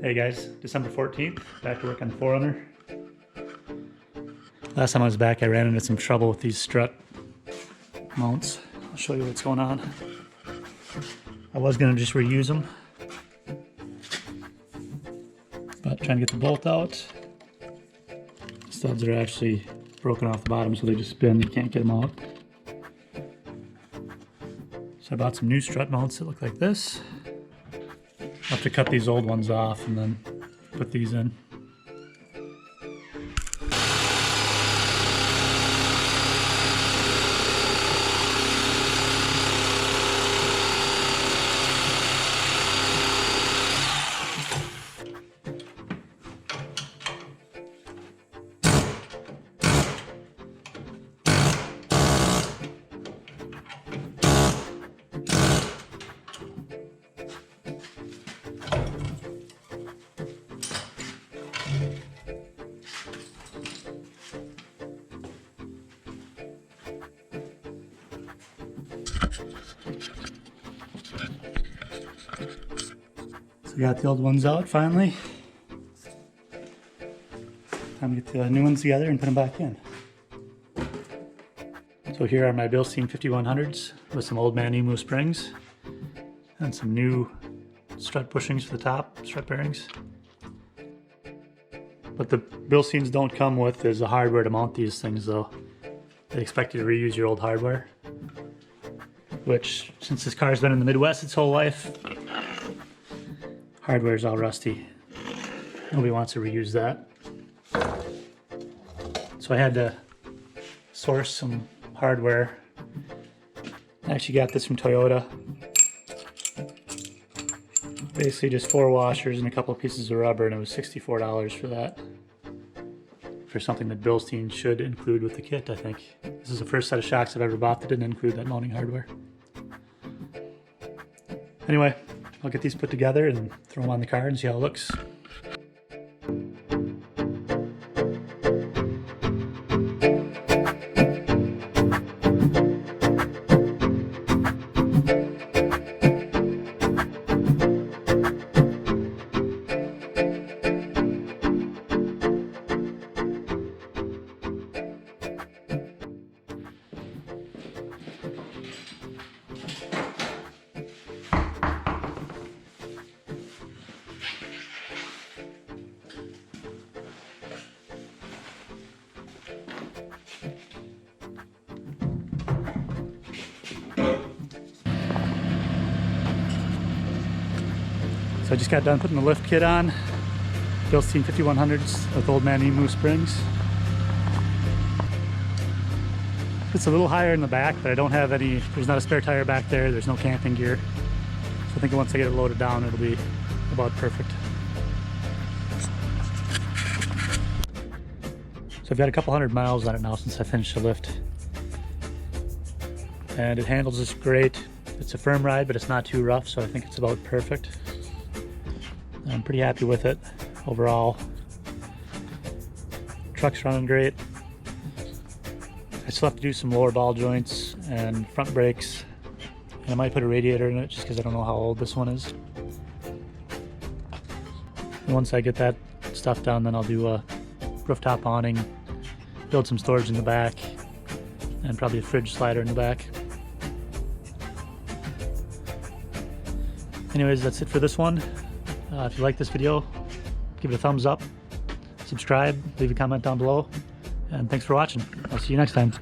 Hey guys, December 14th, back to work on the 4runner. Last time I was back, I ran into some trouble with these strut mounts. I'll show you what's going on. I was going to just reuse them, but trying to get the bolt out. The studs are actually broken off the bottom, so they just spin. You can't get them out. So I bought some new strut mounts that look like this. I'll have to cut these old ones off and then put these in. So we got the old ones out finally. Time to get the new ones together and put them back in. So here are my Bilstein 5100s with some old man OME springs and some new strut bushings for the top, strut bearings. What the Bilsteins don't come with is the hardware to mount these things though. They expect you to reuse your old hardware, which since this car's been in the Midwest its whole life, hardware's all rusty. Nobody wants to reuse that. So I had to source some hardware. I actually got this from Toyota. Basically just 4 washers and a couple of pieces of rubber, and it was $64 for that. For something that Bilstein should include with the kit, I think. This is the first set of shocks I've ever bought that didn't include that mounting hardware. Anyway, I'll get these put together and throw them on the car and see how it looks. So I just got done putting the lift kit on. Bilstein 5100s with old man OME springs. It's a little higher in the back, but I don't have any, there's not a spare tire back there, there's no camping gear. So I think once I get it loaded down, it'll be about perfect. So I've got a couple 100 miles on it now since I finished the lift. And it handles this great. It's a firm ride, but it's not too rough, so I think it's about perfect. I'm pretty happy with it overall. Truck's running great. I still have to do some lower ball joints and front brakes, and I might put a radiator in it just because I don't know how old this one is. And once I get that stuff done, then I'll do a rooftop awning, build some storage in the back, and probably a fridge slider in the back. Anyways, that's it for this one. If you like this video, give it a thumbs up, subscribe, leave a comment down below, and thanks for watching. I'll see you next time.